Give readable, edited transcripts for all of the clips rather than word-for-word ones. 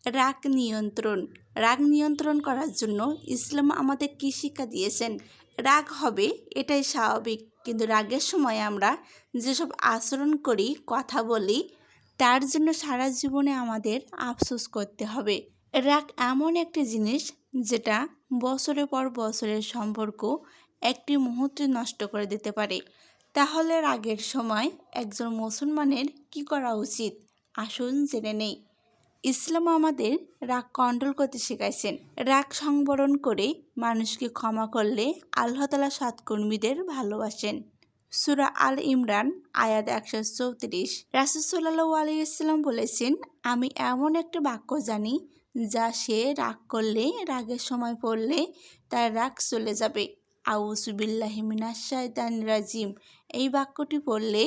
রাগ নিয়ন্ত্রণ। রাগ নিয়ন্ত্রণ করার জন্য ইসলাম আমাদের কী শিক্ষা দিয়েছেন? রাগ হবে, এটাই স্বাভাবিক, কিন্তু রাগের সময় আমরা যেসব আচরণ করি, কথা বলি, তার জন্য সারা জীবনে আমাদের আফসোস করতে হবে। রাগ এমন একটি জিনিস যেটা বছরের পর বছরের সম্পর্ক একটি মুহূর্তে নষ্ট করে দিতে পারে। তাহলে রাগের সময় একজন মুসলমানের কি করা উচিত? আসুন জেনে নেই। ইসলাম আমাদের রাগ কন্ট্রোল করতে শেখাইছেন। রাগ সংবরণ করে মানুষকে ক্ষমা করলে আল্লাহ তাআলা সৎকর্মীদের ভালোবাসেন। সূরা আল ইমরান আয়াত 134। রাসূল সাল্লাল্লাহু আলাইহি ওয়াসাল্লাম বলেছেন, আমি এমন একটা বাক্য জানি যা সে রাগ করলে, রাগের সময় পড়লে তার রাগ চলে যাবে। আউযু বিল্লাহি মিনাশ শাইতানির রাজিম। এই বাক্যটি পড়লে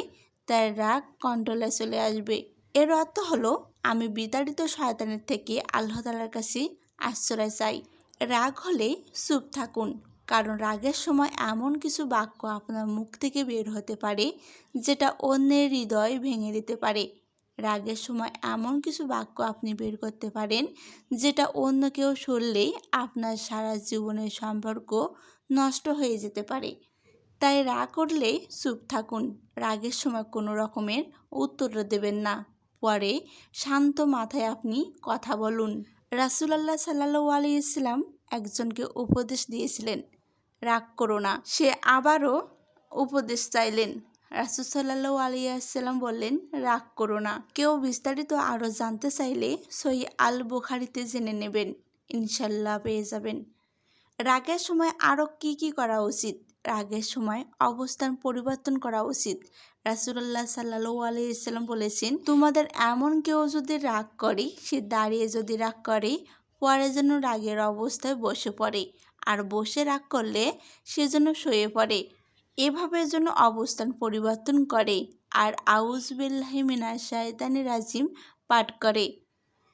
তার রাগ কন্ট্রোলে চলে আসবে। এর অর্থ হলো, আমি বিতাড়িত শয়তানের থেকে আল্লাহ তাআলার কাছে আশ্রয় চাই। রাগ হলে চুপ থাকুন, কারণ রাগের সময় এমন কিছু বাক্য আপনার মুখ থেকে বের হতে পারে যেটা অন্যের হৃদয় ভেঙে দিতে পারে। রাগের সময় এমন কিছু বাক্য আপনি বের করতে পারেন যেটা অন্য কেউ শুনলে আপনার সারা জীবনের সম্পর্ক নষ্ট হয়ে যেতে পারে। তাই রাগ করলে চুপ থাকুন। রাগের সময় কোনো রকমের উত্তর দেবেন না। পরে শান্ত মাথায় আপনি কথা বলুন। রাসূলুল্লাহ সাল্লাল্লাহু আলাইহি ওয়াসাল্লাম একজনকে উপদেশ দিয়েছিলেন, রাগ করো না। সে আবারও উপদেশ চাইলেন। রাসূল সাল্লাল্লাহু আলাইহি ওয়াসাল্লাম বললেন, রাগ করো না। কেউ বিস্তারিত আরও জানতে চাইলে সহিহ আল বুখারীতে জেনে নেবেন, ইনশাল্লাহ পেয়ে যাবেন। রাগের সময় আরও কি করা উচিত? রাগের সময় অবস্থান পরিবর্তন করা উচিত। রাসূলুল্লাহ সাল্লাল্লাহু আলাইহি ওয়াসাল্লাম বলেছেন, তোমাদের এমন কেউ যদি রাগ করে, সে দাঁড়িয়ে যদি রাগ করে, পরে যেন রাগের অবস্থায় বসে পড়ে, আর বসে রাগ করলে সে যেন শুয়ে পড়ে। এভাবে যেন অবস্থান পরিবর্তন করে আর আউযু বিল্লাহি মিনাশ শাইতানির রাজিম পাঠ করে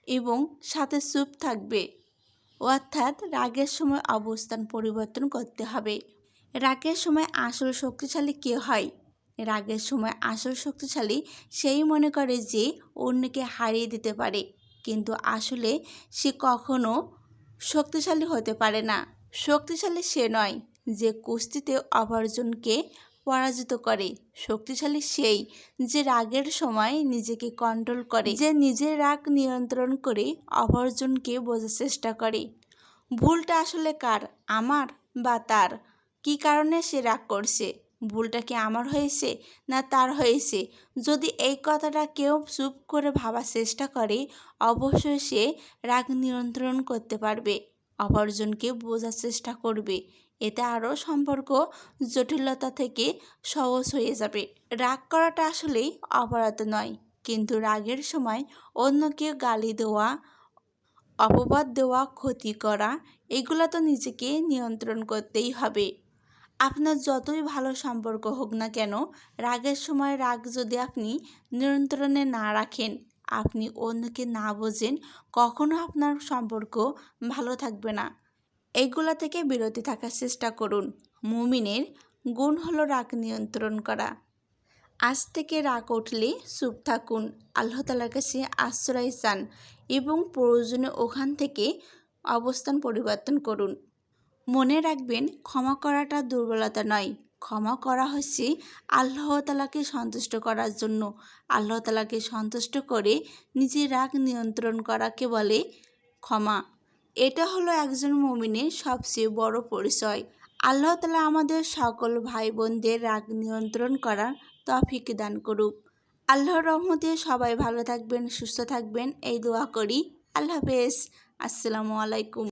এবং সাথে চুপ থাকবে। অর্থাৎ রাগের সময় অবস্থান পরিবর্তন করতে হবে। রাগের সময় আসল শক্তিশালী কে হয়? রাগের সময় আসল শক্তিশালী সেই মনে করে যে অন্যকে হারিয়ে দিতে পারে, কিন্তু আসলে সে কখনো শক্তিশালী হতে পারে না। শক্তিশালী সে নয় যে কুস্তিতে অপরজনকে পরাজিত করে। শক্তিশালী সেই যে রাগের সময় নিজেকে কন্ট্রোল করে, যে নিজের রাগ নিয়ন্ত্রণ করে অপরজনকে বোঝার চেষ্টা করে। ভুলটা আসলে কার, আমার বা তার? কী কারণে সে রাগ করছে? ভুলটা কি আমার হয়েছে না তার হয়েছে? যদি এই কথাটা কেউ চুপ করে ভাবার চেষ্টা করে, অবশ্যই সে রাগ নিয়ন্ত্রণ করতে পারবে, অপরজনকে বোঝার চেষ্টা করবে। এতে আরও সম্পর্ক জটিলতা থেকে সহজ হয়ে যাবে। রাগ করাটা আসলেই অপরাধ নয়, কিন্তু রাগের সময় অন্যকে গালি দেওয়া, অপবাদ দেওয়া, ক্ষতি করা, এগুলো তো নিজেকে নিয়ন্ত্রণ করতেই হবে। আপনার যতই ভালো সম্পর্ক হোক না কেন, রাগের সময় রাগ যদি আপনি নিয়ন্ত্রণে না রাখেন, আপনি অন্যকে না বোঝেন, কখনো আপনার সম্পর্ক ভালো থাকবে না। এইগুলা থেকে বিরতি থাকার চেষ্টা করুন। মুমিনের গুণ হলো রাগ নিয়ন্ত্রণ করা। আজ থেকে রাগ উঠলে চুপ থাকুন, আল্লাহ তাআলার কাছে আশ্রয় চান এবং প্রয়োজনে ওখান থেকে অবস্থান পরিবর্তন করুন। মনে রাখবেন, ক্ষমা করাটা দুর্বলতা নয়, ক্ষমা করা হচ্ছে আল্লাহ তাআলাকে সন্তুষ্ট করার জন্য। আল্লাহ তাআলাকে সন্তুষ্ট করে নিজের রাগ নিয়ন্ত্রণ করাকে বলে ক্ষমা। এটা হলো একজন মুমিনের সবচেয়ে বড় পরিচয়। আল্লাহ তাআলা আমাদের সকল ভাই বোনদের রাগ নিয়ন্ত্রণ করার তৌফিক দান করুক। আল্লাহর রহমতে সবাই ভালো থাকবেন, সুস্থ থাকবেন, এই দোয়া করি। আল্লাহ হাফেজ। আসসালামু আলাইকুম।